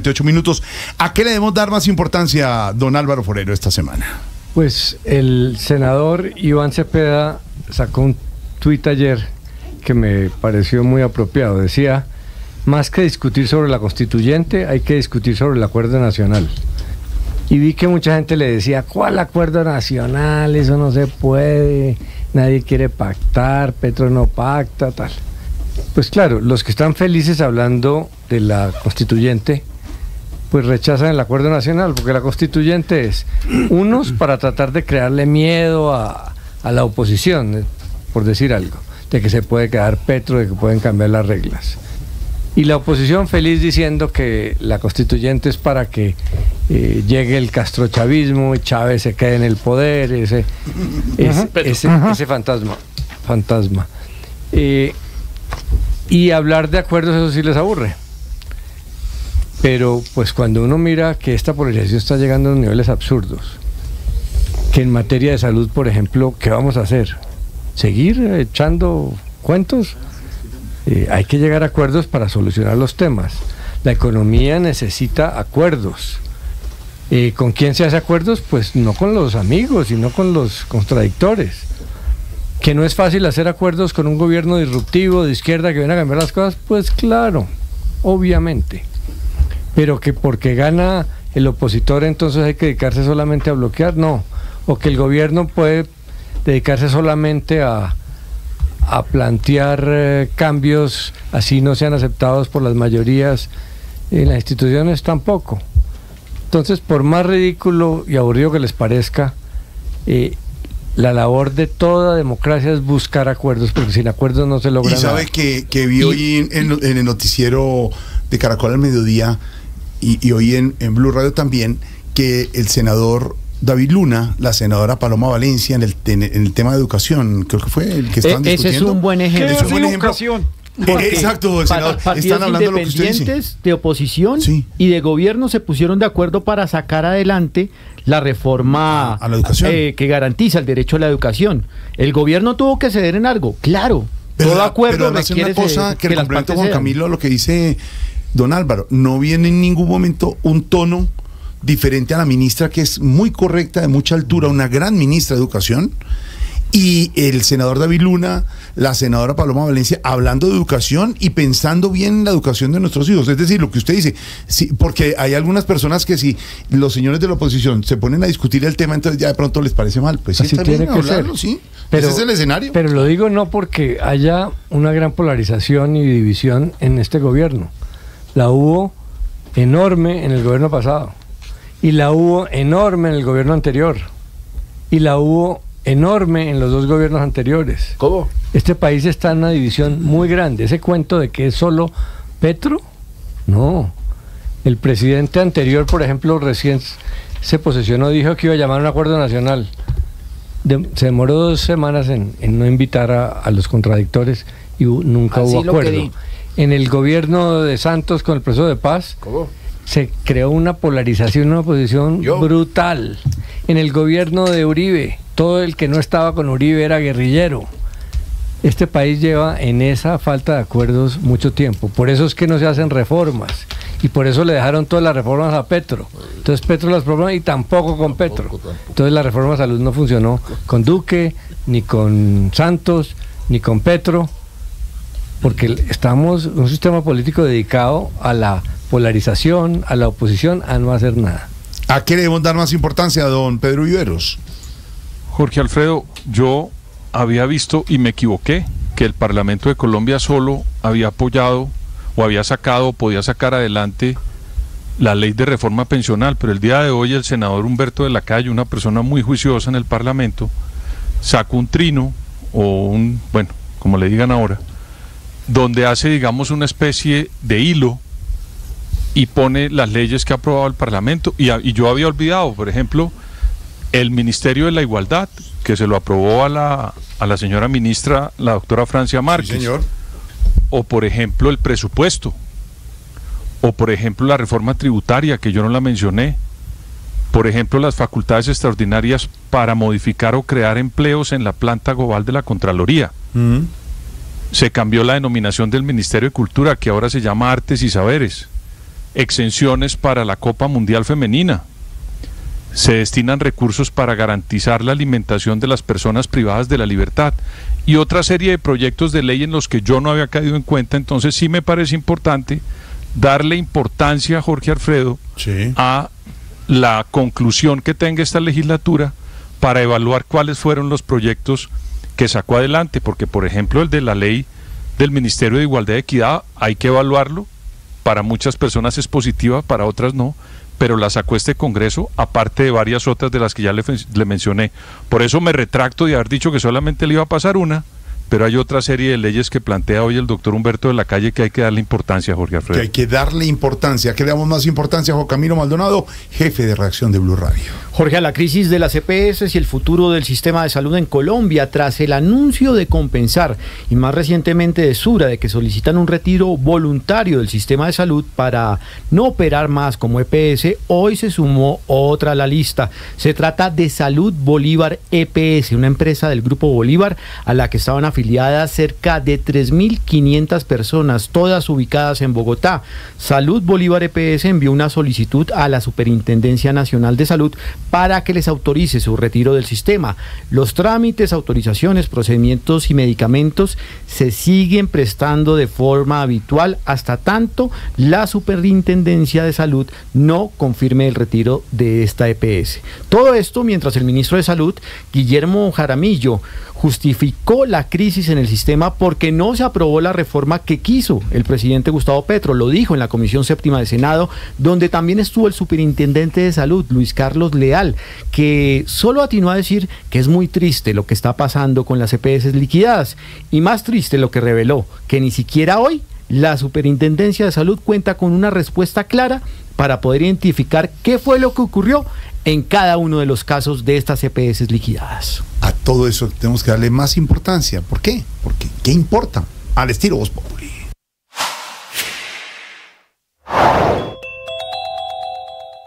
2:28. ¿A qué le debemos dar más importancia, don Álvaro Forero, esta semana? Pues el senador Iván Cepeda sacó un tuit ayer que me pareció muy apropiado. Decía: más que discutir sobre la constituyente, hay que discutir sobre el acuerdo nacional. Y vi que mucha gente le decía: ¿cuál acuerdo nacional? Eso no se puede, nadie quiere pactar, Petro no pacta, tal. Pues claro, los que están felices hablando de la constituyente, pues rechazan el acuerdo nacional, porque la constituyente es, unos para tratar de crearle miedo a la oposición, por decir algo, de que se puede quedar Petro, de que pueden cambiar las reglas. Y la oposición feliz diciendo que la constituyente es para que llegue el castrochavismo y Chávez se quede en el poder, ese fantasma. Y hablar de acuerdos, eso sí les aburre. Pero pues cuando uno mira que esta polarización está llegando a niveles absurdos, que en materia de salud, por ejemplo, ¿qué vamos a hacer? ¿Seguir echando cuentos? Hay que llegar a acuerdos para solucionar los temas. La economía necesita acuerdos. ¿Con quién se hace acuerdos? Pues no con los amigos, sino con los contradictores. ¿Que no es fácil hacer acuerdos con un gobierno disruptivo de izquierda que viene a cambiar las cosas? Pues claro, obviamente. Pero que porque gana el opositor entonces hay que dedicarse solamente a bloquear, no. O que el gobierno puede dedicarse solamente a plantear cambios así no sean aceptados por las mayorías en las instituciones, tampoco. Entonces, por más ridículo y aburrido que les parezca, la labor de toda democracia es buscar acuerdos, porque sin acuerdos no se logra nada. Y sabe que vi hoy en el noticiero de Caracol al mediodía y hoy en Blue Radio también, que el senador David Luna, la senadora Paloma Valencia, en el tema de educación, creo que fue el que estaban discutiendo. Ese es un buen ejemplo. Es un buen ejemplo. Exacto, el senador. Están hablando de lo que usted dice. Independientes de oposición y de gobierno se pusieron de acuerdo para sacar adelante la reforma a la educación, que garantiza el derecho a la educación. El gobierno tuvo que ceder en algo, claro. Todo acuerdo requiere una cosa que le complemento, Juan Camilo, a lo que dice don Álvaro. No viene en ningún momento un tono diferente a la ministra, que es muy correcta, de mucha altura, una gran ministra de Educación, y el senador David Luna, la senadora Paloma Valencia, hablando de educación y pensando bien en la educación de nuestros hijos. Es decir, lo que usted dice, sí, porque hay algunas personas que si los señores de la oposición se ponen a discutir el tema, entonces ya de pronto les parece mal. Pues sí, así tiene que hablarlo, ser. Sí, pero, ese es el escenario. Pero lo digo no porque haya una gran polarización y división en este gobierno. La hubo enorme en el gobierno pasado. Y la hubo enorme en el gobierno anterior. Y la hubo enorme en los dos gobiernos anteriores. ¿Cómo? Este país está en una división muy grande. Ese cuento de que es solo Petro, no. El presidente anterior, por ejemplo, recién se posesionó, dijo que iba a llamar a un acuerdo nacional. Se demoró 2 semanas en no invitar a los contradictores y nunca hubo acuerdo. En el gobierno de Santos con el proceso de paz, ¿cómo? Se creó una polarización, una oposición brutal. En el gobierno de Uribe, todo el que no estaba con Uribe era guerrillero. Este país lleva en esa falta de acuerdos mucho tiempo. Por eso es que no se hacen reformas. Y por eso le dejaron todas las reformas a Petro. Entonces Petro las propone y tampoco con Petro. Entonces la reforma de salud no funcionó con Duque, ni con Santos, ni con Petro. Porque estamos en un sistema político dedicado a la polarización, a la oposición, a no hacer nada. ¿A qué le debemos dar más importancia, don Pedro Viveros? Jorge Alfredo, yo había visto y me equivoqué que el Parlamento de Colombia solo había apoyado o había sacado, podía sacar adelante la ley de reforma pensional, pero el día de hoy el senador Humberto de la Calle, una persona muy juiciosa en el Parlamento, sacó un trino o un, bueno, como le digan ahora, donde hace, digamos, una especie de hilo y pone las leyes que ha aprobado el Parlamento, y yo había olvidado, por ejemplo, el Ministerio de la Igualdad, que se lo aprobó a la señora ministra, la doctora Francia Márquez. Sí, señor. O por ejemplo el presupuesto, o por ejemplo la reforma tributaria, que yo no la mencioné, por ejemplo las facultades extraordinarias para modificar o crear empleos en la planta global de la Contraloría. Se cambió la denominación del Ministerio de Cultura, que ahora se llama Artes y Saberes. exenciones para la Copa Mundial Femenina. Se destinan recursos para garantizar la alimentación de las personas privadas de la libertad y otra serie de proyectos de ley en los que yo no había caído en cuenta. Entonces sí me parece importante darle importancia, Jorge Alfredo, a la conclusión que tenga esta legislatura para evaluar cuáles fueron los proyectos que sacó adelante, porque por ejemplo el de la ley del Ministerio de Igualdad y Equidad hay que evaluarlo, para muchas personas es positiva, para otras no, pero la sacó este Congreso, aparte de varias otras de las que ya le mencioné. Por eso me retracto de haber dicho que solamente le iba a pasar una, pero hay otra serie de leyes que plantea hoy el doctor Humberto de la Calle que hay que darle importancia, Jorge Alfredo. Que hay que darle importancia. ¿Qué le damos más importancia a Juan Camilo Maldonado, jefe de redacción de Blue Radio? Jorge, a la crisis de las EPS y el futuro del sistema de salud en Colombia, tras el anuncio de compensar y más recientemente de Sura de que solicitan un retiro voluntario del sistema de salud para no operar más como EPS, hoy se sumó otra a la lista. Se trata de Salud Bolívar EPS, una empresa del Grupo Bolívar a la que estaban afiliadas cerca de 3.500 personas, todas ubicadas en Bogotá. Salud Bolívar EPS envió una solicitud a la Superintendencia Nacional de Salud para que les autorice su retiro del sistema. Los trámites, autorizaciones, procedimientos y medicamentos se siguen prestando de forma habitual hasta tanto la Superintendencia de Salud no confirme el retiro de esta EPS. Todo esto mientras el ministro de Salud, Guillermo Jaramillo, justificó la crisis en el sistema porque no se aprobó la reforma que quiso el presidente Gustavo Petro. Lo dijo en la Comisión Séptima del Senado, donde también estuvo el superintendente de Salud, Luis Carlos Leal, que solo atinó a decir que es muy triste lo que está pasando con las EPS liquidadas, y más triste lo que reveló, que ni siquiera hoy la Superintendencia de Salud cuenta con una respuesta clara para poder identificar qué fue lo que ocurrió en cada uno de los casos de estas EPS liquidadas. A todo eso tenemos que darle más importancia. ¿Por qué? Porque ¿qué importa? Al estilo Voz Populi.